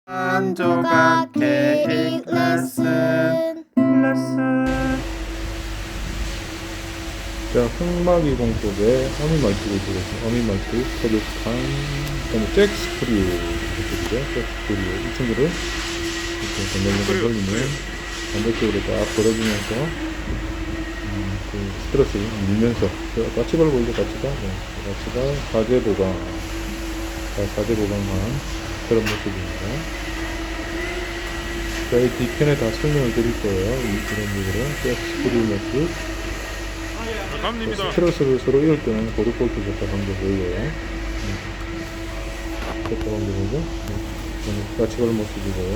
한 조각 케이크 레슨. 자, 흑마기 공법의 어미말투를 보겠습니다. 어미말투, 서비스칸, 그다음에 잭스크류 이렇게죠. 잭스크류 이 친구를 이렇게 댕글댕글 돌리면 반대쪽으로 딱 걸어주면서 그 스트레스를 밀면서 같이 걸고 이제 같이가 가제 보강, 가제 보강한 그런 모습입니다. 자, 이 뒤편에 다 설명을 드릴 거예요. 이런 식으로 잭스크류 모습. 감사합니다. 스트레스를 서로 이을 때는 고르골프 좋다 방법이고요. 좋다 방법이고, 같이 걸 모습이고요.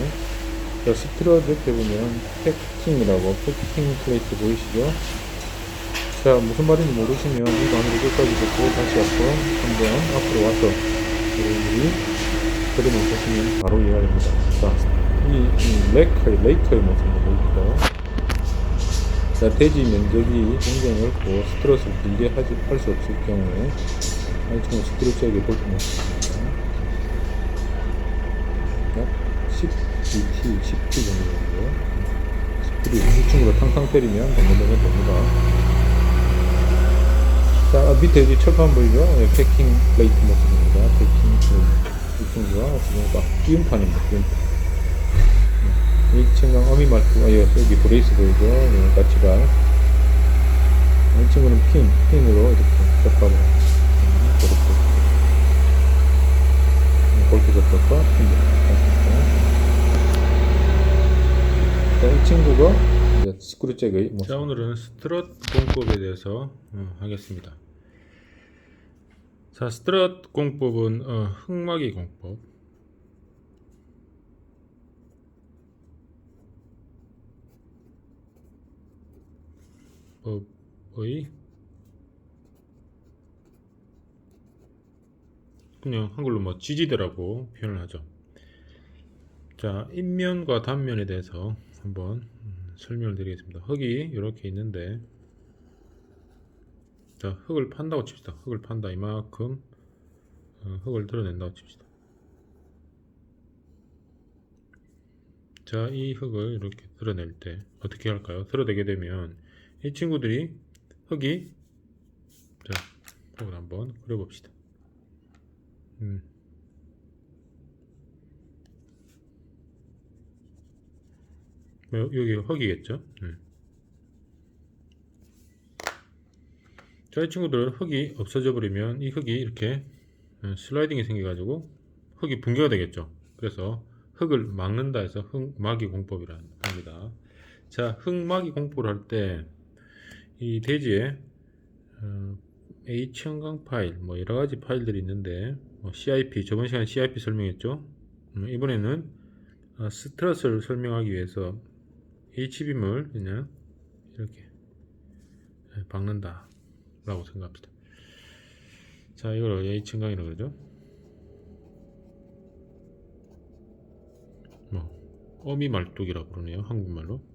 자, 스트러드 옆에 보면 패킹이라고, 패킹 플레이트 보이시죠? 자, 무슨 말인지 모르시면 이 방으로 끝까지 듣고 다시 한번 앞으로 와서 여러분들이 그림을 보시면 바로 이해가 됩니다. 자, 이 레이커의 모습을 보일까요? 자, 대지 면적이 굉장히 넓고 스트로스를 길게 할 수 없을 경우에 지금 스트로스에게 볼트 모습입니다. 약 10GT, 10T 정도 되고요. 스크류 우측으로 탕탕 때리면 덩글덩글 됩니다. 자, 밑에 이 철판 보이죠? 패킹 플레이트 모습입니다. 패킹 플레이트. 이 친구가 지금 딱 끼움판입니다. 끼움판. 이 친구는 어미말투, 여기 브레이스 보이죠? 까치발. 이 친구는 핀으로 이렇게 접합을 합니다. 골프 접합과 핀으로 자, 이 친구가 이제 스크류잭의 모습. 자, 오늘은 스트럿 공법에 대해서 하겠습니다. 자, 스트럿 공법은 흑마기 공법. 법의 그냥 한글로 뭐 지지대라고 표현을 하죠. 자, 인면과 단면에 대해서 한번 설명을 드리겠습니다. 흙이 이렇게 있는데, 자, 흙을 판다고 칩시다. 흙을 판다. 이만큼 흙을 드러낸다고 칩시다. 자, 이 흙을 이렇게 드러낼 때 어떻게 할까요? 드러내게 되면 이 친구들이 흙이, 자, 흙을 한번 그려봅시다. 여기 흙이겠죠? 자, 이 친구들 흙이 없어져 버리면 이 흙이 이렇게 슬라이딩이 생겨가지고 흙이 붕괴가 되겠죠. 그래서 흙을 막는다 해서 흙막이 공법이라 합니다. 자, 흙막이 공법을 할 때 이 대지에 H형광 파일, 뭐 여러가지 파일들이 있는데, CIP, 저번 시간에 CIP 설명했죠. 이번에는 스트러스를 설명하기 위해서 H빔을 그냥 이렇게 박는다 라고 생각합니다. 자, 이걸 H형광이라고 그러죠. 어미말뚝이라고 그러네요, 한국말로.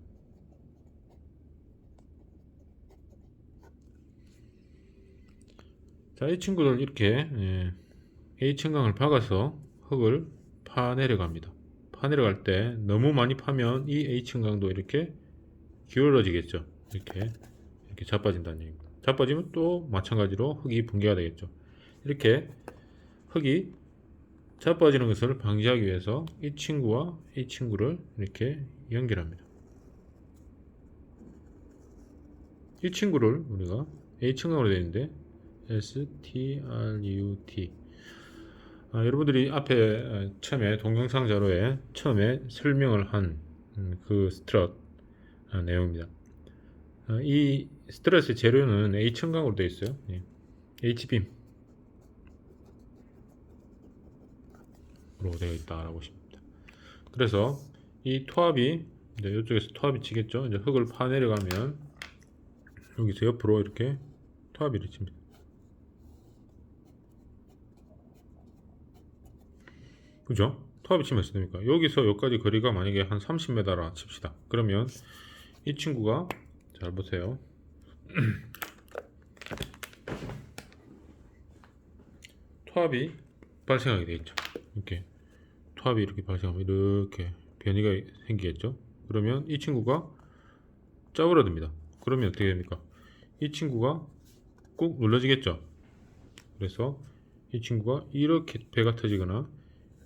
자, 이 친구들 이렇게 H형광을 박아서 흙을 파내려갑니다. 파내려갈 때 너무 많이 파면 이 H형광도 이렇게 기울어지겠죠. 이렇게 자빠진다는 얘기입니다. 자빠지면 또 마찬가지로 흙이 붕괴가 되겠죠. 이렇게 흙이 자빠지는 것을 방지하기 위해서 이 친구와 이 친구를 이렇게 연결합니다. 이 친구를 우리가 H형광으로 되어 있는데 STRUT. 여러분들이 앞에 처음에 동영상 자료에 처음에 설명을 한 그 스트럿 내용입니다. 이 스트럿의 재료는 H형광으로 되어 있어요. H빔 로 되어 있다라고 보십니다. 그래서 이 토합이 이제 이쪽에서 토합이 치겠죠. 이제 흙을 파내려가면 여기서 옆으로 이렇게 토합이 칩니다. 그죠? 토합이 치면 어떻게 됩니까? 여기서 여기까지 거리가 만약에 한 30m라 칩시다. 그러면 이 친구가, 잘 보세요. 토합이 발생하게 되겠죠. 이렇게 토합이 이렇게 발생하면 이렇게 변이가 생기겠죠. 그러면 이 친구가 짜부러듭니다. 그러면 어떻게 됩니까? 이 친구가 꾹 눌러지겠죠. 그래서 이 친구가 이렇게 배가 터지거나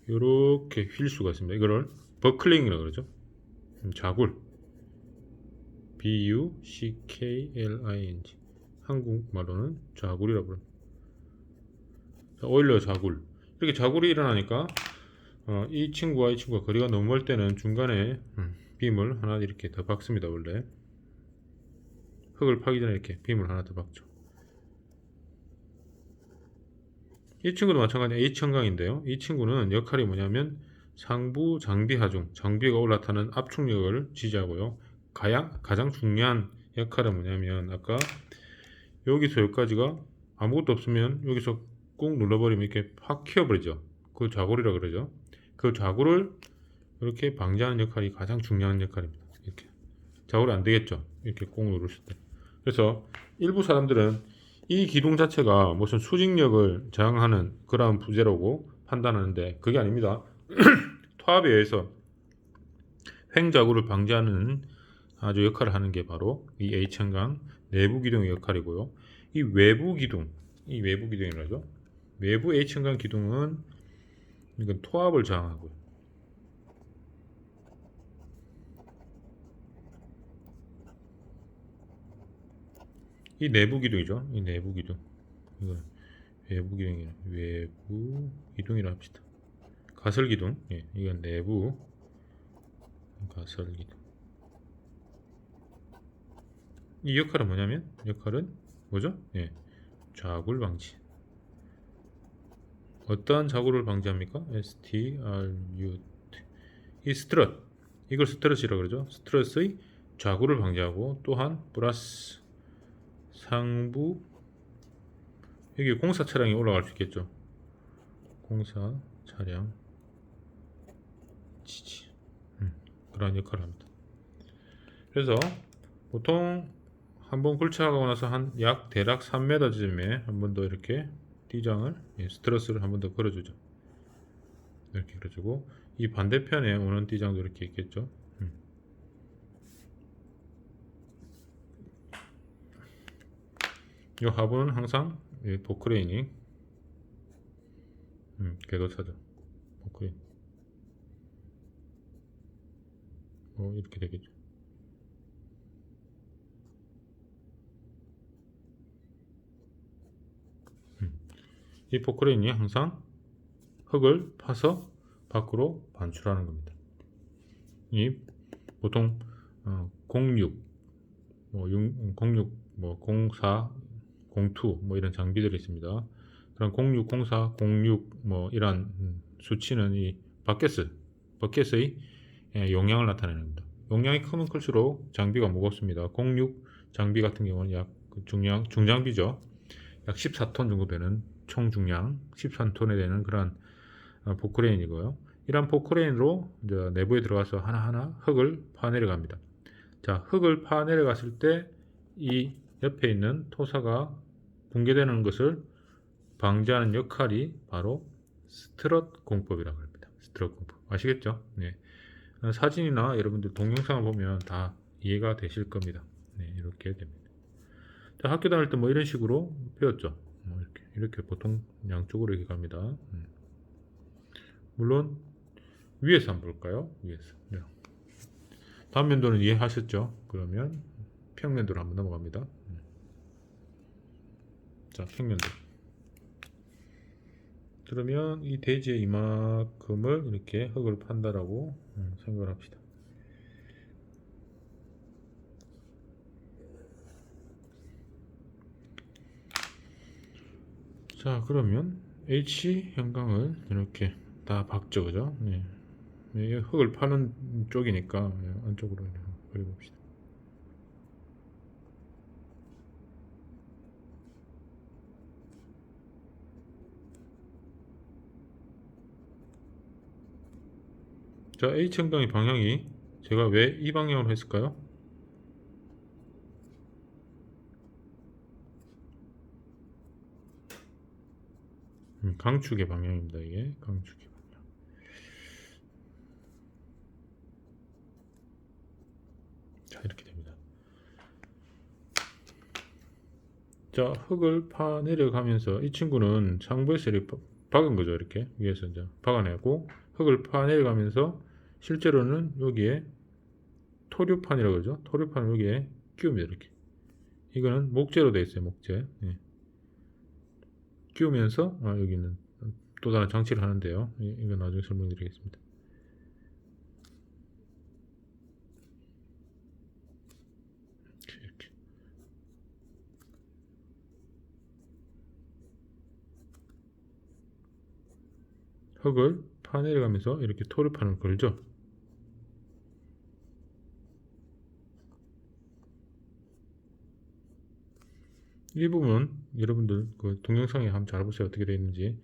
이렇게 휠 수가 있습니다. 이거를 버클링이라고 그러죠. 자굴, B-U-C-K-L-I-N-G, 한국말로는 자굴이라고 합니다. 오일러 자굴. 이렇게 자굴이 일어나니까 이 친구와 이 친구가 거리가 너무 멀 때는 중간에 빔을 하나 이렇게 더 박습니다. 원래 흙을 파기 전에 이렇게 빔을 하나 더 박죠. 이 친구도 마찬가지 H형광인데요. 이 친구는 역할이 뭐냐면 상부 장비 하중, 장비가 올라타는 압축력을 지지하고요. 가장 중요한 역할은 뭐냐면 아까 여기서 여기까지가 아무것도 없으면 여기서 꾹 눌러버리면 이렇게 확 휘어버리죠. 그 좌골이라 그러죠. 그 좌골을 이렇게 방지하는 역할이 가장 중요한 역할입니다. 이렇게 좌골이 안 되겠죠. 이렇게 꾹 누르실 때. 그래서 일부 사람들은 이 기둥 자체가 무슨 수직력을 저항하는 그러한 부재라고 판단하는데 그게 아닙니다. 토합에 의해서 횡자구를 방지하는 아주 역할을 하는 게 바로 이 H형광 내부 기둥의 역할이고요. 이 외부 기둥이라죠. 외부 H형광 기둥은 이건 토합을 저항하고요. 이 내부 기둥이죠. 이 내부 기둥. 이건 외부 기둥이라 합시다. 가설 기둥. 예, 이건 내부 가설 기둥. 이 역할은 뭐냐면 뭐죠? 예, 자굴 방지. 어떠한 자굴을 방지합니까? STRUT. 이 스트럿. 이걸 스트럿이라고 그러죠. 스트럿의 자굴을 방지하고 또한 플러스 상부 여기 공사 차량이 올라갈 수 있겠죠. 공사 차량 지지 그런 역할을 합니다. 그래서 보통 한번 굴착하고 나서 대략 3m쯤에 한 번 더 이렇게 띠장을 스트러스를 한 번 더 걸어주죠. 이렇게 걸어주고 이 반대편에 오는 띠장도 이렇게 있겠죠. 이 하부는 항상 포크레인이 궤도차죠. 포크레인 이렇게 되겠죠. 이 포크레인이 항상 흙을 파서 밖으로 반출하는 겁니다. 이 보통 06, 04, 02 이런 장비들이 있습니다. 그런 06, 04, 06 이런 수치는 이 버켓의 용량을 나타내는 겁니다. 용량이 크면 클수록 장비가 무겁습니다. 06 장비 같은 경우는 약 중장비죠. 약 14톤 정도 되는 총 중량 13톤에 되는 그런 포크레인이고요. 이런 포크레인으로 이제 내부에 들어가서 하나하나 흙을 파내려 갑니다. 자, 흙을 파내려 갔을 때 이 옆에 있는 토사가 붕괴되는 것을 방지하는 역할이 바로 스트럿 공법이라고 합니다. 스트럿 공법 아시겠죠? 네. 사진이나 여러분들 동영상을 보면 다 이해가 되실 겁니다. 네, 이렇게 됩니다. 자, 학교 다닐 때 이런 식으로 배웠죠. 이렇게 보통 양쪽으로 이렇게 갑니다. 물론 위에서 한번 볼까요? 위에서. 네. 다음 면도는 이해하셨죠? 그러면 평면도로 한번 넘어갑니다. 자, 평면도. 그러면 이 대지의 이만큼을 이렇게 흙을 판다라고 생각을 합시다. 자, 그러면 H형광을 이렇게 다 박죠, 그죠? 네. 흙을 파는 쪽이니까 안쪽으로 그려봅시다. 자, H형광의 방향이 제가 왜 이 방향으로 했을까요? 강축의 방향입니다. 이게 강축의 방향. 자, 이렇게 됩니다. 자, 흙을 파 내려가면서 이 친구는 상부에서 이렇게 박은 거죠. 이렇게 위에서 이제 박아내고 흙을 파 내려가면서 실제로는 여기에 토류판이라고 그러죠. 토류판을 여기에 끼웁니다. 이렇게. 이거는 목재로 되어 있어요. 목재. 예. 끼우면서 여기는 또 다른 장치를 하는데요. 이건 나중에 설명드리겠습니다. 이렇게. 흙을 파내려가면서 이렇게 토류판을 걸죠. 이 부분 여러분들 그 동영상에 한번 잘 보세요. 어떻게 되어 있는지.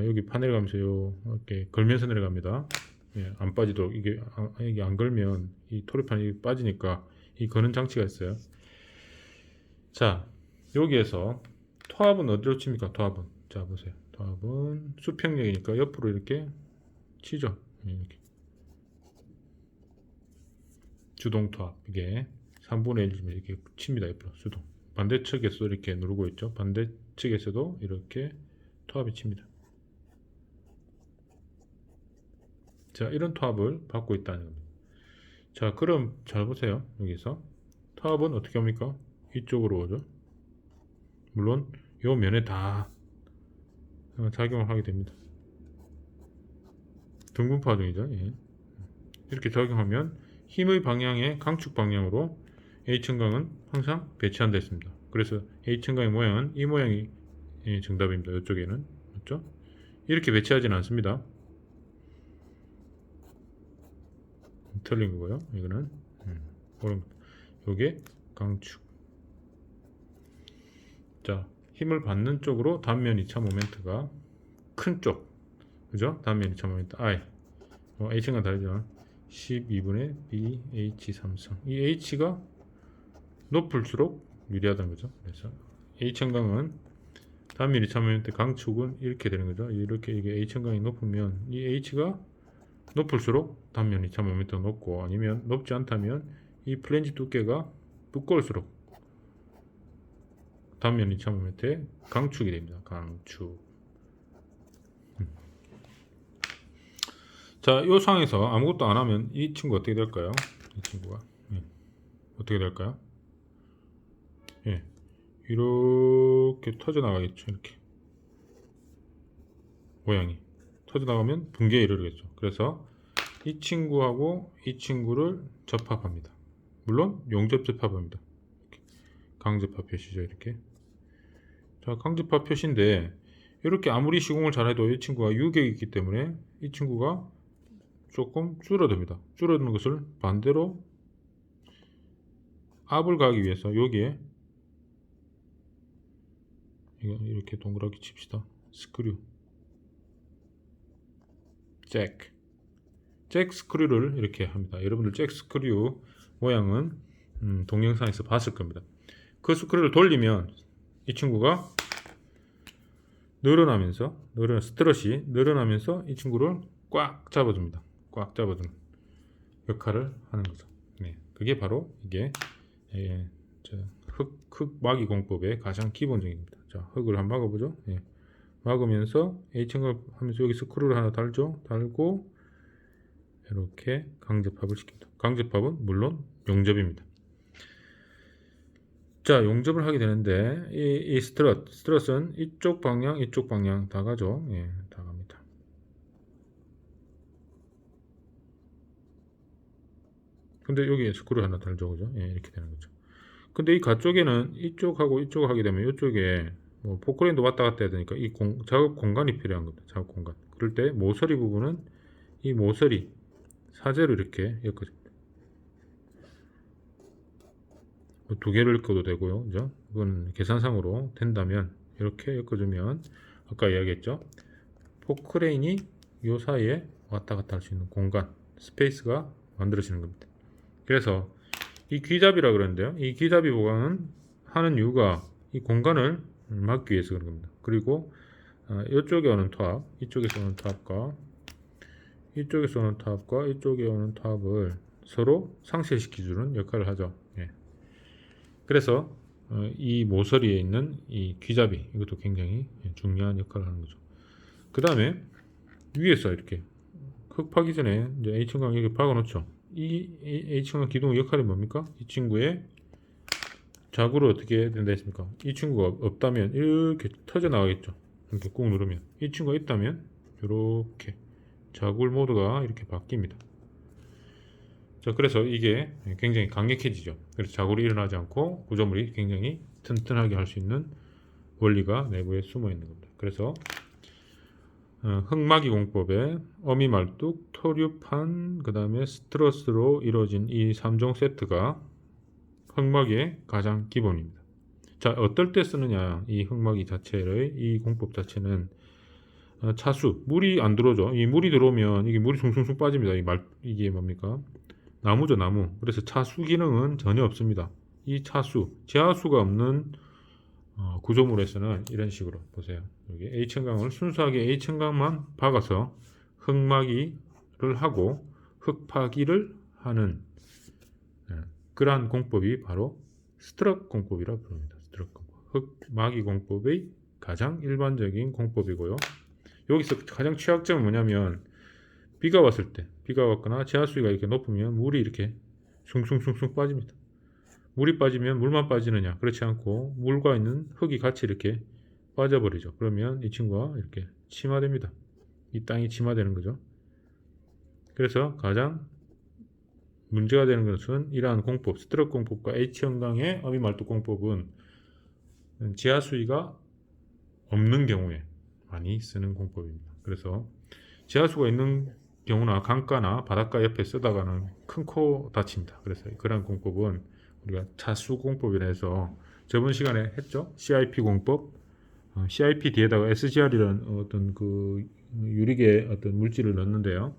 여기 파 내려가면서 이렇게 걸면서 내려갑니다. 예, 안 빠지도록 이게 안 걸면 이 토르판이 빠지니까 이 거는 장치가 있어요. 자, 여기에서 토합은 어디로 칩니까? 토합은 자 보세요. 토합은 수평력이니까 옆으로 이렇게 치죠. 이렇게 주동 토합 이게 3분의 1이면 이렇게 칩니다. 옆으로 수동. 반대측에서 이렇게 누르고 있죠. 반대측에서도 이렇게 토합이 칩니다. 자, 이런 토합을 받고 있다는 겁니다. 자, 그럼 잘 보세요. 여기서 토합은 어떻게 합니까? 이쪽으로 오죠. 물론 요 면에 다 작용을 하게 됩니다. 등분파 중이죠. 예. 이렇게 작용하면 힘의 방향의 강축 방향으로 H층강은 항상 배치한다 했습니다. 그래서 H층강의 모양은 이 모양이 정답입니다. 이쪽에는 맞죠? 이렇게 배치하지는 않습니다. 틀린 거고요. 이거는 옳은 요게 강축. 자, 힘을 받는 쪽으로 단면 2차 모멘트가 큰 쪽, 그죠? 단면 2차 모멘트 I. H층과 다르죠. 12분의 BH3성. 이 H가 높을수록 유리하다는 거죠. 그래서 H층강은 단면 2차 모멘트 강축은 이렇게 되는 거죠. 이렇게 이게 H층강이 높으면 이 H가 높을수록 단면 2차 모멘트가 높고 아니면 높지 않다면 이 플랜지 두께가 두꺼울수록 단면 2차 모멘트의 강축이 됩니다. 강축. 자, 이 상황에서 아무것도 안 하면 이 친구 어떻게 될까요? 이 친구가 어떻게 될까요? 예, 이렇게 터져 나가겠죠. 이렇게 모양이 터져 나가면 붕괴에 이르겠죠. 그래서 이 친구하고 이 친구를 접합합니다. 물론 용접 접합합니다. 이렇게. 강접합 표시죠. 이렇게. 자, 강접합 표시인데 이렇게 아무리 시공을 잘해도 이 친구가 유격이 있기 때문에 이 친구가 조금 줄어듭니다. 줄어드는 것을 반대로 압을 가기 위해서 여기에 이렇게 동그랗게 칩시다. 스크류 잭 스크류를 이렇게 합니다. 여러분들 잭 스크류 모양은 동영상에서 봤을 겁니다. 그 스크류를 돌리면 이 친구가 늘어나면서 스트럿이 늘어나면서 이 친구를 꽉 잡아줍니다. 꽉 잡아주는 역할을 하는 거죠. 네, 그게 바로 이게 흙막이 공법의 가장 기본적입니다. 자, 흙을 한번 막아보죠. 예. 막으면서 H층을 하면서 여기 스크류를 하나 달고 이렇게 강접합을 시킵니다. 강접합은 물론 용접입니다. 자, 용접을 하게 되는데 이 스트럿은 이쪽 방향 다 가죠. 예, 다 갑니다. 근데 여기에 스크류 하나 달죠, 그죠? 예, 이렇게 되는 거죠. 근데 이 가쪽에는 이쪽하고 이쪽 하게 되면 이쪽에 뭐 포크레인도 왔다 갔다 해야 되니까 이 작업 공간이 필요한 겁니다. 작업 공간. 그럴 때 모서리 부분은 이 모서리 사제로 이렇게 엮어줍니다. 뭐 두 개를 엮어도 되고요, 그죠? 이건 계산상으로 된다면 이렇게 엮어주면 아까 이야기했죠. 포크레인이 이 사이에 왔다 갔다 할 수 있는 공간, 스페이스가 만들어지는 겁니다. 그래서 이 귀잡이라 그러는데요. 이 귀잡이 보강은 하는 이유가 이 공간을 막기 위해서 그런 겁니다. 그리고 이쪽에 오는 타압, 이쪽에서 오는 타압과 이쪽에서 오는 타압과 이쪽에 오는 타압을 서로 상쇄시켜주는 역할을 하죠. 예. 그래서 이 모서리에 있는 이 귀잡이 이것도 굉장히 중요한 역할을 하는 거죠. 그 다음에 위에서 이렇게 흙 파기 전에 이제 H층강 이렇게 박아 놓죠. 이 H층강 기둥의 역할이 뭡니까? 이 친구의 자구를 어떻게 된다 했습니까? 이 친구가 없다면 이렇게 터져 나가겠죠. 이렇게 꾹 누르면. 이 친구가 있다면 이렇게 자굴 모드가 이렇게 바뀝니다. 자, 그래서 이게 굉장히 강력해지죠. 그래서 자굴이 일어나지 않고 구조물이 굉장히 튼튼하게 할 수 있는 원리가 내부에 숨어 있는 겁니다. 그래서 흙막이 공법에 어미말뚝, 토류판, 그 다음에 스트러스로 이루어진 이 3종 세트가 흙막의 가장 기본입니다. 자, 어떨 때 쓰느냐? 이 흙막이 자체의 이 공법 자체는 차수, 물이 안 들어오죠. 이 물이 들어오면 이게 물이 숭숭숭 빠집니다. 이게 뭡니까? 나무죠, 나무. 그래서 차수 기능은 전혀 없습니다. 이 차수, 제하수가 없는 구조물에서는 이런 식으로 보세요. 여기 H층강을 순수하게 H층강만 박아서 흙막이를 하고 흙파기를 하는 그러한 공법이 바로 스트럭 공법이라 부릅니다. 스트럭 공법. 흙막이 공법의 가장 일반적인 공법이고요. 여기서 가장 취약점은 뭐냐면 비가 왔을 때, 비가 왔거나 제하수위가 이렇게 높으면 물이 이렇게 숭숭숭숭 빠집니다. 물이 빠지면 물만 빠지느냐? 그렇지 않고 물과 있는 흙이 같이 이렇게 빠져버리죠. 그러면 이 친구가 이렇게 침하됩니다. 이 땅이 침하되는 거죠. 그래서 가장 문제가 되는 것은 이러한 공법, 스트럭 공법과 H형강의 어미말뚝 공법은 지하수위가 없는 경우에 많이 쓰는 공법입니다. 그래서 지하수가 있는 경우나 강가나 바닷가 옆에 쓰다가는 큰 코 다칩니다. 그래서 그런 공법은 우리가 차수 공법이라 해서 저번 시간에 했죠. CIP 공법. CIP 뒤에다가 SGR이라는 어떤 그 유리계 어떤 물질을 넣는데요.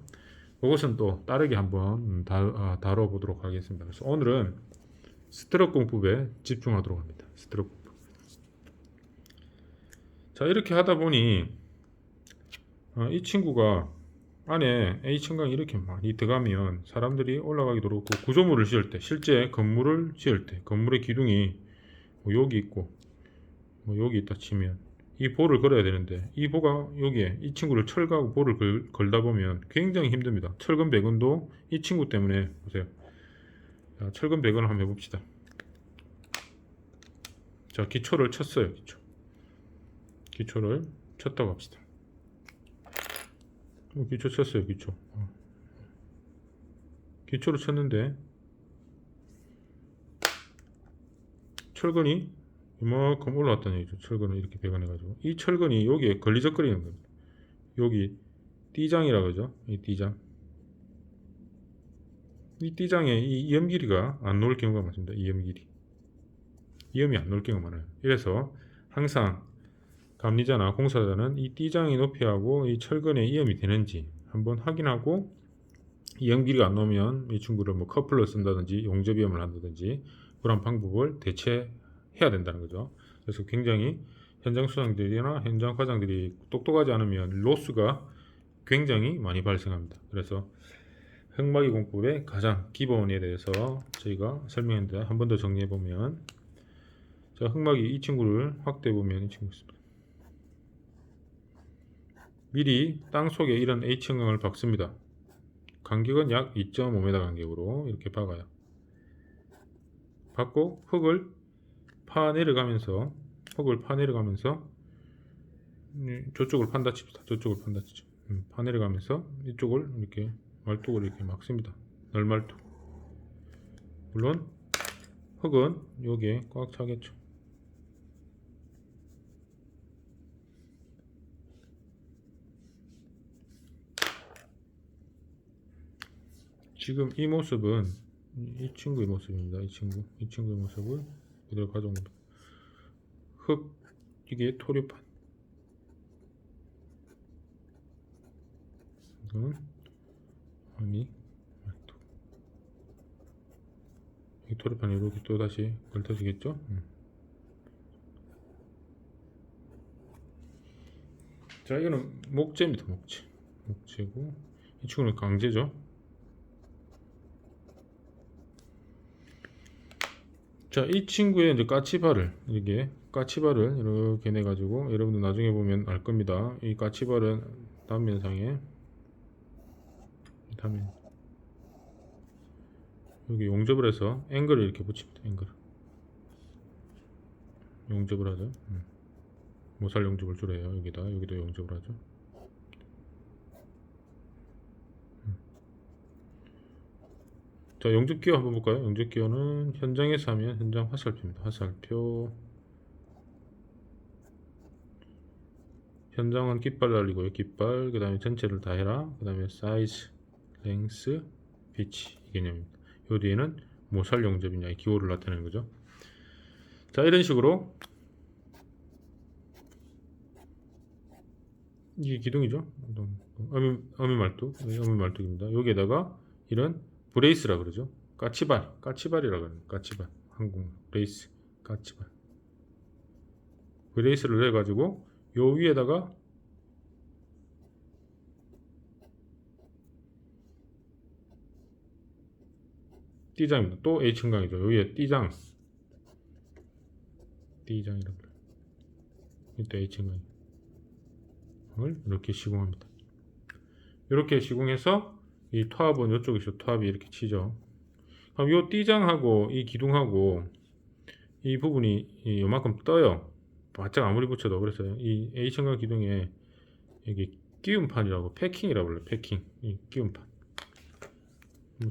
그것은 또 다르게 한번 다뤄보도록 하겠습니다. 그래서 오늘은 스트럭 공법에 집중하도록 합니다. 스트럭 공법. 자, 이렇게 하다 보니 이 친구가 안에 H층강이 이렇게 많이 들어가면 사람들이 올라가기도 어렵고 구조물을 지을 때, 실제 건물을 지을 때 건물의 기둥이 뭐 여기 있고 뭐 여기 있다 치면 이 볼을 걸어야 되는데 이 보가 여기에 이 친구를 철거하고 볼을 걸다 보면 굉장히 힘듭니다. 철근 배근도 이 친구 때문에 보세요. 자, 철근 배근을 한번 해봅시다. 자, 기초를 쳤어요. 기초를 쳤다고 합시다. 기초 쳤어요. 기초를 쳤는데 철근이 이만큼 올라왔다는 얘기죠. 철근을 이렇게 배관해가지고 이 철근이 여기에 걸리적거리는 겁니다. 여기 띠장이라 그러죠. 이 띠장. 이 띠장에 이 이염 길이가 안 놓을 경우가 많습니다. 이염이 안 놓을 경우가 많아요. 이래서 항상 감리자나 공사자는 이 띠장의 높이하고 이 철근의 이염이 되는지 한번 확인하고 이염 길이가 안 나오면 이 친구를 뭐 커플러 쓴다든지 용접 이염을 한다든지 그런 방법을 대체해야 된다는 거죠. 그래서 굉장히 현장 수장들이나 현장 과장들이 똑똑하지 않으면 로스가 굉장히 많이 발생합니다. 그래서 흙막이 공법의 가장 기본에 대해서 저희가 설명했는데 한 번 더 정리해 보면, 자, 흙막이 이 친구를 확대해 보면 이 친구 있습니다. 미리 땅 속에 이런 H형강을 박습니다. 간격은 약 2.5m 간격으로 이렇게 박아요. 박고 흙을 파내려가면서 저쪽을 판다칩시다. 저쪽을 판다치죠. 파내려가면서 이쪽을 이렇게 말뚝을 이렇게 막습니다. 널말뚝. 물론 흙은 여기에 꽉 차겠죠. 지금 이 모습은 이 친구의 모습입니다. 이 친구의 모습을 그대로 가져온 겁니다. 흙, 이게 토류판. 이건 아니, 이 토류판이 이렇게 또 다시 걸터지겠죠? 자, 이거는 목재입니다. 목재고 이 친구는 강재죠. 자, 이 친구의 이제 까치발을 이렇게 내 가지고 여러분들 나중에 보면 알 겁니다. 이 까치발은 단면상에 단면 여기 용접을 해서 앵글을 이렇게 붙입니다. 앵글 용접을 하죠. 모살 용접을 주로 해요. 여기도 용접을 하죠. 자, 용접 기호 한번 볼까요? 용접 기호는 현장에서 하면 현장 화살표입니다. 화살표. 현장은 깃발 달리고요. 깃발. 그 다음에 전체를 다 해라. 그 다음에 사이즈, 랭스, 피치 이 개념입니다. 요 뒤에는 모살 용접이냐 이 기호를 나타내는 거죠. 자, 이런 식으로 이게 기둥이죠. 어미 말뚝입니다. 여기에다가 이런 브레이스라 그러죠. 까치발이라 그러는 까치발. 한국 브레이스, 까치발. 브레이스를 해가지고 요 위에다가 띠장입니다. 또 H층강이죠. 요 위에 띠장이라고 그래요. 이때 H층강을 이렇게 시공합니다. 이렇게 시공해서 이 토합은 이쪽에서 토합이 이렇게 치죠. 그럼 이 띠장하고 이 기둥하고 이 부분이 요만큼 떠요. 바짝 아무리 붙여도. 그래서 이 H층강 기둥에 여기 끼움판이라고 패킹이라고 불러요. 패킹. 이 끼움판.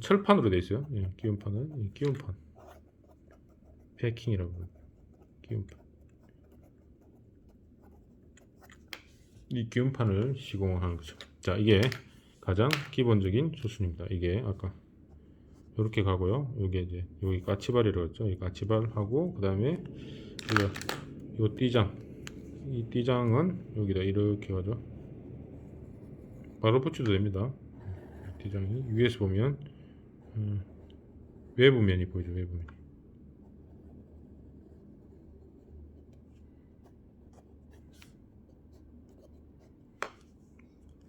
철판으로 되어 있어요. 예, 끼움판은 이 끼움판. 패킹이라고 불러요. 끼움판. 이 끼움판을 시공하는 거죠. 자, 이게 가장 기본적인 수순입니다. 이게 아까 이렇게 가고요. 여기 이제 여기 까치발이라고 했죠. 이 까치발하고 그 다음에 요 띠장, 이 띠장은 여기다 이렇게 가죠. 바로 붙여도 됩니다. 띠장이 위에서 보면 외부면이 보이죠. 외부면.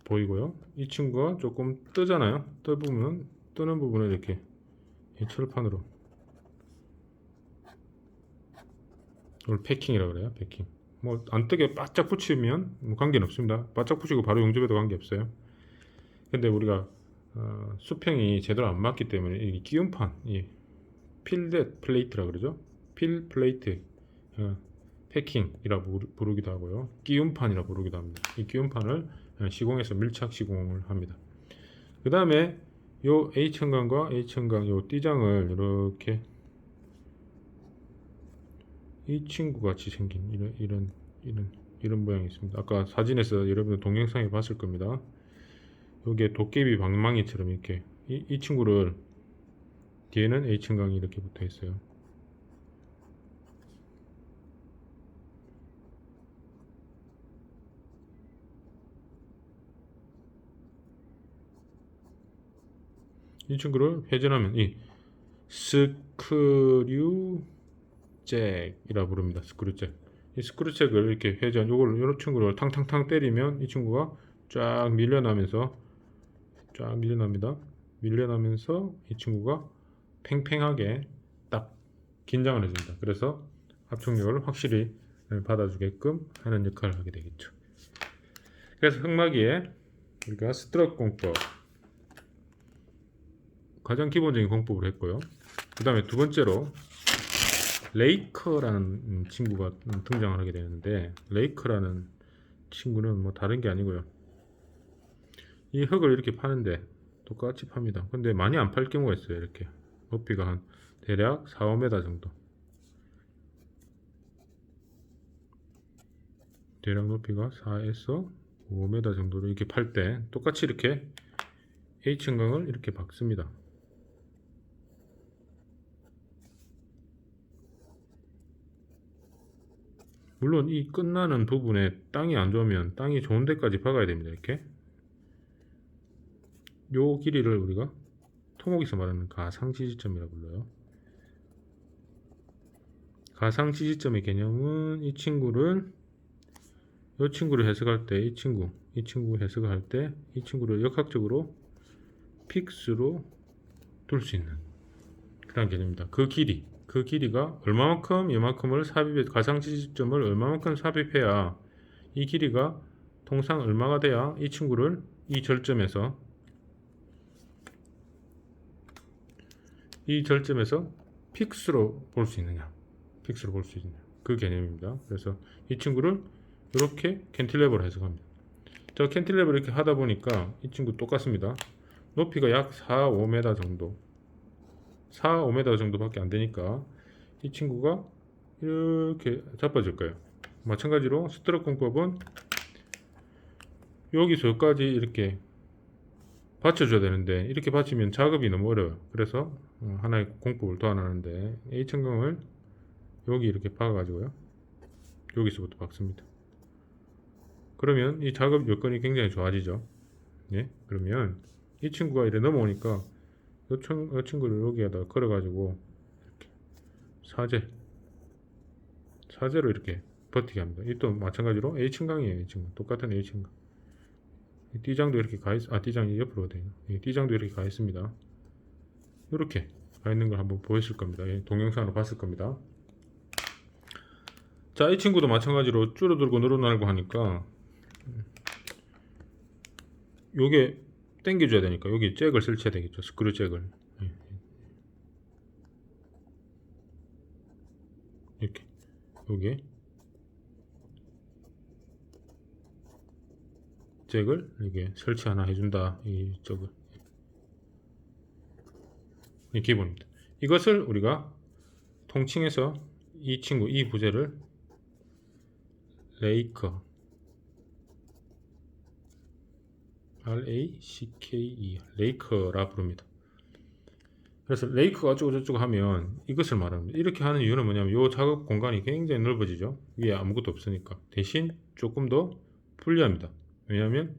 보이고요. 이 친구가 조금 뜨잖아요. 뜨는 부분을 이렇게 이 철판으로 이걸 패킹이라고 그래요. 패킹. 뭐 안 뜨게 바짝 붙이면 뭐 관계는 없습니다. 바짝 붙이고 바로 용접해도 관계 없어요. 근데 우리가 수평이 제대로 안 맞기 때문에 이 끼움판, 이 필드 플레이트라고 그러죠. 필 플레이트 패킹이라고 부르기도 하고요. 끼움판이라고 부르기도 합니다. 이 끼움판을 시공해서 밀착 시공을 합니다. 그 다음에 요 H층강과 H층강 요 띠장을 이렇게 이 친구 같이 생긴 이런 모양이 있습니다. 아까 사진에서 여러분들 동영상에 봤을 겁니다. 여기에 도깨비 방망이처럼 이렇게 이 친구를 뒤에는 H층강이 이렇게 붙어 있어요. 이 친구를 회전하면 이 스크류잭이라 부릅니다. 스크류잭. 이 스크류잭을 이렇게 회전, 요런 친구를 탕탕탕 때리면 이 친구가 쫙 밀려나면서 밀려나면서 이 친구가 팽팽하게 딱 긴장을 해줍니다. 그래서 압축력을 확실히 받아주게끔 하는 역할을 하게 되겠죠. 그래서 흑마기에 우리가 스트럿 공법 가장 기본적인 공법을 했고요. 그 다음에 두 번째로 레이커라는 친구가 등장을 하게 되는데, 레이커라는 친구는 뭐 다른 게 아니고요. 이 흙을 이렇게 파는데 똑같이 팝니다. 근데 많이 안 팔 경우가 있어요. 이렇게 높이가 한 대략 4-5m 정도, 대략 높이가 4에서 5m 정도로 이렇게 팔 때 똑같이 이렇게 H층강을 이렇게 박습니다. 물론 이 끝나는 부분에 땅이 안 좋으면 땅이 좋은 데까지 박아야 됩니다. 이렇게 요 길이를 우리가 토목에서 말하는 가상지지점이라고 불러요. 가상지지점의 개념은 이 친구를 해석할 때 이 친구 해석을 할 때 이 친구를 역학적으로 픽스로 둘 수 있는 그런 개념입니다. 그 그 길이가 얼마만큼 이만큼을 삽입해 가상 지지점을 얼마만큼 삽입해야 이 길이가 통상 얼마가 돼야 이 친구를 이 절점에서 픽스로 볼 수 있느냐, 그 개념입니다. 그래서 이 친구를 이렇게 캔틸레버로 해석합니다. 저 캔틸레버 이렇게 하다 보니까 이 친구 똑같습니다. 높이가 약 4, 5m 정도, 4, 5m 정도밖에 안 되니까 이 친구가 이렇게 자빠질 거예요. 마찬가지로 스트럿 공법은 여기서 여기까지 이렇게 받쳐줘야 되는데 이렇게 받치면 작업이 너무 어려워요. 그래서 하나의 공법을 더 하나는데 H천강을 여기 이렇게 박아가지고요, 여기서부터 박습니다. 그러면 이 작업 여건이 굉장히 좋아지죠. 예? 그러면 이 친구가 이렇게 넘어오니까 이 친구를 여기에다 걸어가지고 이렇게 사제로 이렇게 버티게 합니다. 이 또 마찬가지로 H천강이에요. 이 친구 똑같은 H천강. D장도 이렇게 D장이 옆으로 돼요. D장도 이렇게 가 있습니다. 이렇게 가 있는 걸 한번 보였을 겁니다. 동영상으로 봤을 겁니다. 자, 이 친구도 마찬가지로 줄어들고 늘어나고 하니까 요게 당겨줘야 되니까 여기 잭을 설치해야 되겠죠. 스크류 잭을. 이렇게 여기에 잭을 이렇게 설치 하나 해준다. 이쪽을. 이 기본입니다. 이것을 우리가 통칭해서 이 친구, 이 부재를 레이커, RACKE, 레이커라 부릅니다. 그래서 레이커가 어쩌고저쩌고 하면 이것을 말합니다. 이렇게 하는 이유는 뭐냐면 이 작업 공간이 굉장히 넓어지죠. 위에 아무것도 없으니까. 대신 조금 더 불리합니다. 왜냐하면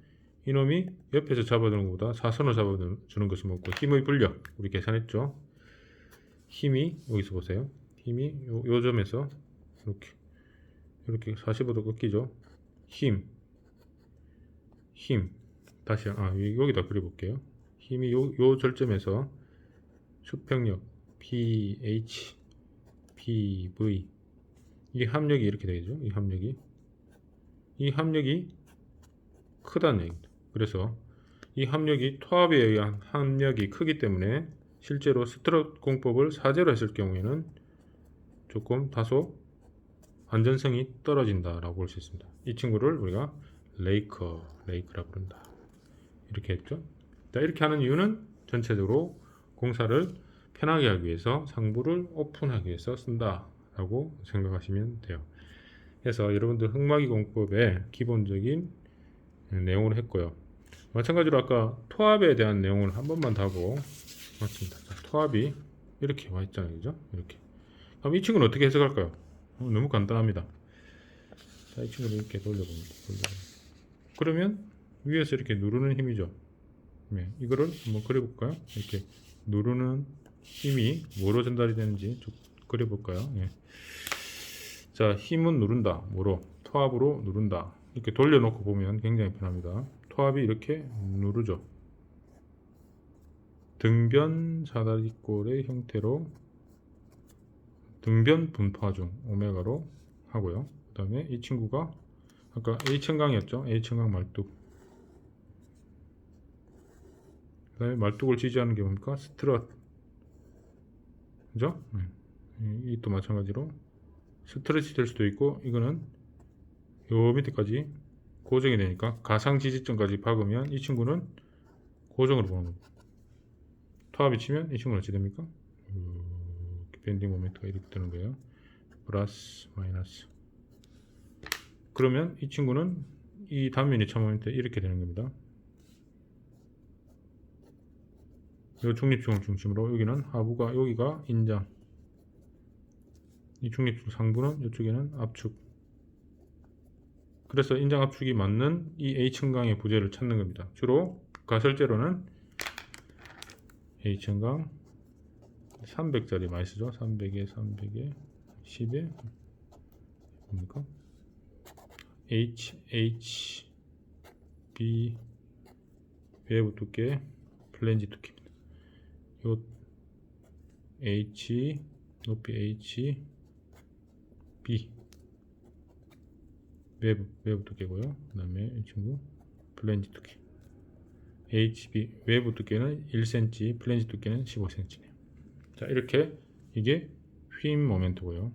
이놈이 옆에서 잡아주는 것보다 사선으로 잡아주는 것이 뭐고, 힘의 분력 우리 계산했죠. 힘이 여기서 보세요. 힘이 요 점에서 이렇게 45도 꺾이죠. 힘 다시 여기다 그려볼게요. 힘이 요 절점에서 수평력 pH, PV, 이 합력이 이렇게 되죠. 이 합력이 크다는 얘기입니다. 그래서 이 합력이 토합에 의한 합력이 크기 때문에 실제로 스트럿 공법을 사제로 했을 경우에는 조금 다소 안전성이 떨어진다라고 볼 수 있습니다. 이 친구를 우리가 레이크라 부른다. 이렇게 했죠. 자, 이렇게 하는 이유는 전체적으로 공사를 편하게 하기 위해서, 상부를 오픈하기 위해서 쓴다라고 생각하시면 돼요. 그래서 여러분들 흑마기 공법의 기본적인 내용을 했고요. 마찬가지로 아까 토합에 대한 내용을 한 번만 더 하고 마칩니다. 자, 토합이 이렇게 와 있잖아요. 그죠? 이렇게. 그럼 이 친구는 어떻게 해석할까요? 너무 간단합니다. 자, 이 친구를 이렇게 돌려봅니다. 그러면 위에서 이렇게 누르는 힘이죠. 네, 이거를 한번 그려볼까요? 이렇게 누르는 힘이 뭐로 전달이 되는지 좀 그려볼까요? 네. 자, 힘은 누른다. 뭐로? 토합으로 누른다. 이렇게 돌려놓고 보면 굉장히 편합니다. 토합이 이렇게 누르죠. 등변 사다리꼴의 형태로 등변 분파중 오메가로 하고요. 그 다음에 이 친구가 아까 H천강이었죠. H천강 말뚝. 그 다음에 말뚝을 지지하는 게 뭡니까? 스트럿. 그죠? 이 또 마찬가지로 스트레치 될 수도 있고, 이거는 요 밑에까지 고정이 되니까 가상 지지점까지 박으면 이 친구는 고정으로 보는 겁니다. 토합이 치면 이 친구는 어찌 됩니까? 밴딩 모멘트가 이렇게 되는 거예요. 플러스 마이너스. 그러면 이 친구는 이 단면이 참으면 이렇게 되는 겁니다. 이 중립중을 중심으로 여기는 하부가, 여기가 인장, 이 중립중 상부는 이쪽에는 압축. 그래서 인장 압축이 맞는 이 H천강의 부재를 찾는 겁니다. 주로 가설제로는 H천강 300짜리 많이 쓰죠. 300에 10에 뭡니까? B 외부 두께, 플랜지 두께입니다. 요 높이 H, B, 외부 두께고요. 그 다음에 이 친구 플랜지 두께 HB, 외부 두께는 1cm, 플랜지 두께는 15cm네요. 자, 이렇게 이게 휨 모멘트고요.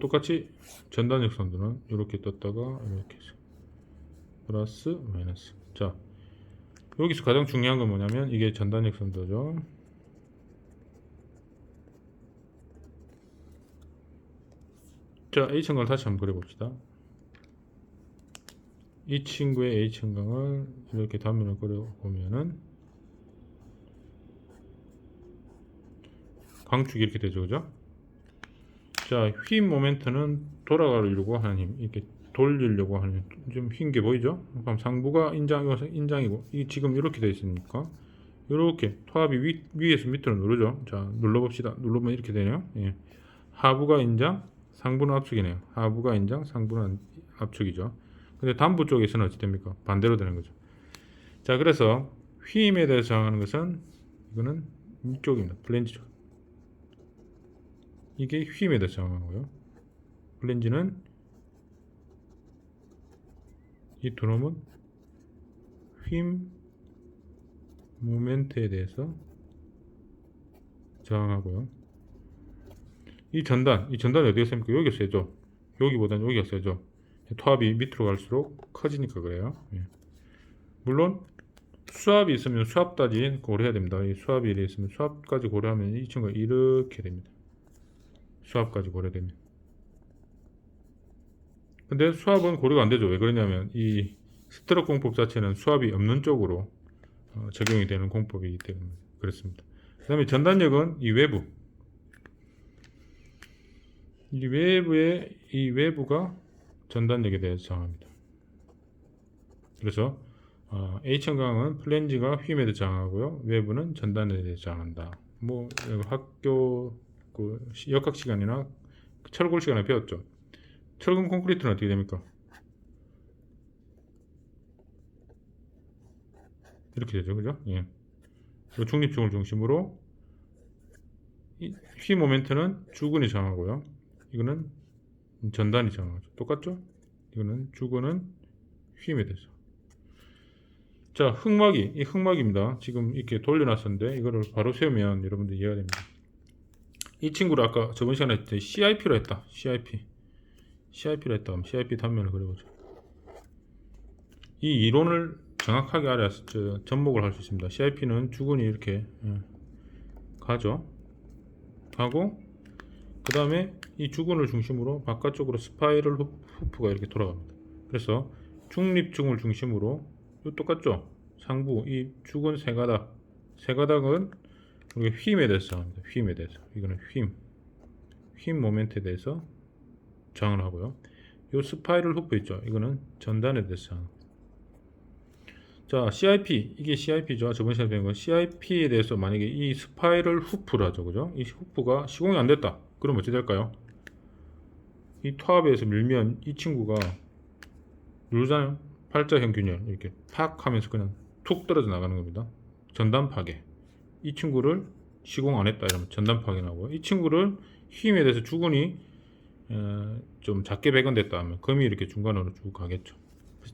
똑같이 전단 역선도는 이렇게 떴다가 이렇게 해서 플러스 마이너스. 자, 여기서 가장 중요한 건 뭐냐면 이게 전단 역선도죠. 자, H층강을 다시 한번 그려봅시다. 이 친구의 H층강을 이렇게 단면을 그려보면은 광축이 이렇게 되죠, 그죠? 자, 휨 모멘트는 돌아가려고 하는 힘, 이렇게 돌리려고 하는 좀 휨 게 보이죠? 그럼 상부가 인장이고, 이 지금 이렇게 되어 있으니까 이렇게 토합이 위에서 밑으로 누르죠. 자, 눌러봅시다. 누르면 이렇게 되네요. 예. 하부가 인장, 상부는 압축이네요. 하부가 인장, 상부는 압축이죠. 근데 단부 쪽에서는 어찌 됩니까? 반대로 되는 거죠. 자, 그래서 휨에 대해서 정하는 것은 이거는 이쪽입니다. 플랜지 쪽. 이게 휨에 대해서 정하고요. 플랜지는 이 두 놈은 휨 모멘트에 대해서 저항하고요. 이 전단이 어디가 셉니까? 여기가 세죠. 여기보다는 여기가 세죠. 토합이 밑으로 갈수록 커지니까 그래요. 예. 물론 수압이 있으면 수압까지 고려해야 됩니다. 이 수압이 있으면 수압까지 고려하면 이 친구가 이렇게 됩니다. 수압까지 고려되면. 근데 수압은 고려가 안 되죠. 왜 그러냐면 이 스트럭 공법 자체는 수압이 없는 쪽으로 적용이 되는 공법이기 때문에 그렇습니다. 그 다음에 전단력은 이 외부. 이 외부가 전단력에 대해서 정합니다. 그래서 H형광은 플랜지가 휨에 대해서 정하고요. 외부는 전단에 대해서 정한다. 뭐 학교 역학 시간이나 철골 시간에 배웠죠. 철근 콘크리트는 어떻게 됩니까? 이렇게 되죠, 그죠? 예. 중립축을 중심으로 휘 모멘트는 주근이 정하고요. 이거는 전단이 정하죠. 똑같죠? 이거는 주근은 휘임에 대해서. 자, 흑막이 이 흑막입니다. 지금 이렇게 돌려놨었는데 이거를 바로 세우면 여러분들 이해가 됩니다. 이 친구를 아까 저번 시간에 했을 때 CIP로 했다. CIP로 했다. 그럼 CIP 단면을 그려보죠. 이 이론을 정확하게 알아야 접목을 할 수 있습니다. CIP는 주근이 이렇게 가죠. 가고 그 다음에 이 주근을 중심으로 바깥쪽으로 스파이럴 후프가 이렇게 돌아갑니다. 그래서 중립중을 중심으로 똑같죠? 상부 이 주근 세가닥은 우리가 휨에 대해서 정합니다. 휨에 대해서 이거는 휨 모멘트에 대해서 정을 하고요. 이 스파이럴 후프 있죠? 이거는 전단에 대해서 정합니다. 자, CIP 이게 CIP죠. 저번 시간에 배운 건 CIP에 대해서 만약에 이 스파이럴 후프라죠, 그죠? 이 후프가 시공이 안 됐다. 그럼 어찌 될까요? 이 토합에서 밀면 이 친구가 누르잖아요. 팔자형 균열 이렇게 팍 하면서 그냥 툭 떨어져 나가는 겁니다. 전단 파괴. 이 친구를 시공 안 했다 이러면 전단 파괴 나고요. 이 친구를 힘에 대해서 주근이 좀 작게 배건됐다 하면 금이 이렇게 중간으로 쭉 가겠죠.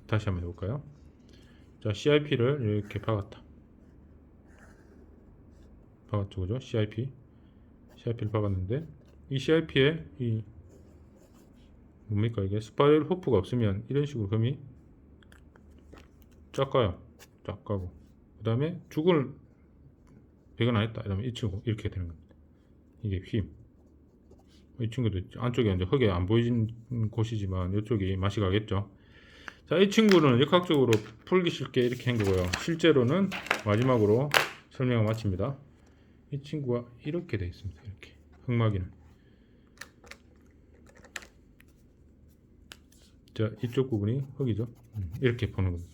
다시 한번 해볼까요? 자, CIP를 이렇게 박았다. 박았죠, 그죠? CIP를 박았는데 이 CIP에 이 뭡니까 이게 스파이럴 후프가 없으면 이런 식으로 금이 쫙 가요. 쫙 가고 그 다음에 주근을 배건 안 했다 이러면 이 친구 이렇게 되는 겁니다. 이게 휨. 이 친구도 안쪽에 이제 흙에 안 보이는 곳이지만 이쪽이 맛이 가겠죠. 자, 이 친구는 역학적으로 풀기 쉽게 이렇게 한 거고요. 실제로는 마지막으로 설명을 마칩니다. 이 친구가 이렇게 되어 있습니다. 이렇게 흑막이는. 자, 이쪽 부분이 흙이죠. 이렇게 보는 겁니다.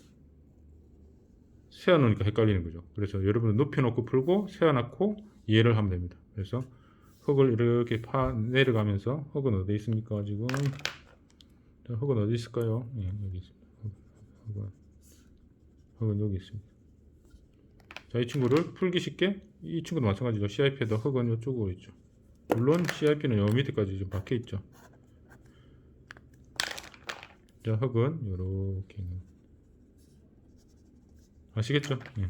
세워놓으니까 헷갈리는 거죠. 그래서 여러분은 눕혀놓고 풀고 세워놓고 이해를 하면 됩니다. 그래서 흙을 이렇게 파 내려가면서 흙은 어디 있습니까? 지금 흙은 어디 있을까요? 예, 여기 있습니다. 흙은 여기 있습니다. 자, 이 친구를 풀기 쉽게, 이 친구도 마찬가지죠. CIP에도 흙은 이쪽으로 있죠. 물론 CIP는 요 밑에까지 좀 박혀 있죠. 자, 흙은 요렇게 아시겠죠? 예.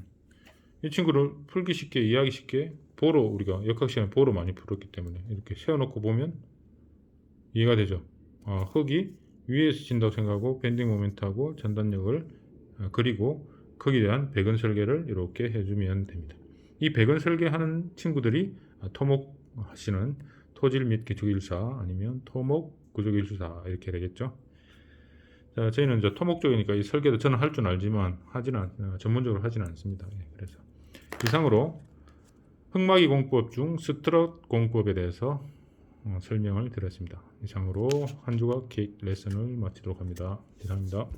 이 친구를 풀기 쉽게, 이해하기 쉽게 보로, 우리가 역학 시간에 보로 많이 풀었기 때문에 이렇게 세워놓고 보면 이해가 되죠. 흙이 위에서 진다고 생각하고 밴딩 모멘트하고 전단력을 그리고 거기에 대한 배근 설계를 이렇게 해주면 됩니다. 이 배근 설계하는 친구들이 토목 하시는 토질 및 기초기술사 아니면 토목 구조기술사 이렇게 되겠죠. 자, 저희는 이제 토목 쪽이니까 이 설계도 저는 할 줄 알지만 전문적으로 하지는 않습니다. 예, 그래서 이상으로 흙막이 공법 중 스트럿 공법에 대해서 설명을 드렸습니다. 이상으로 한 조각 케이크 레슨을 마치도록 합니다. 이상입니다.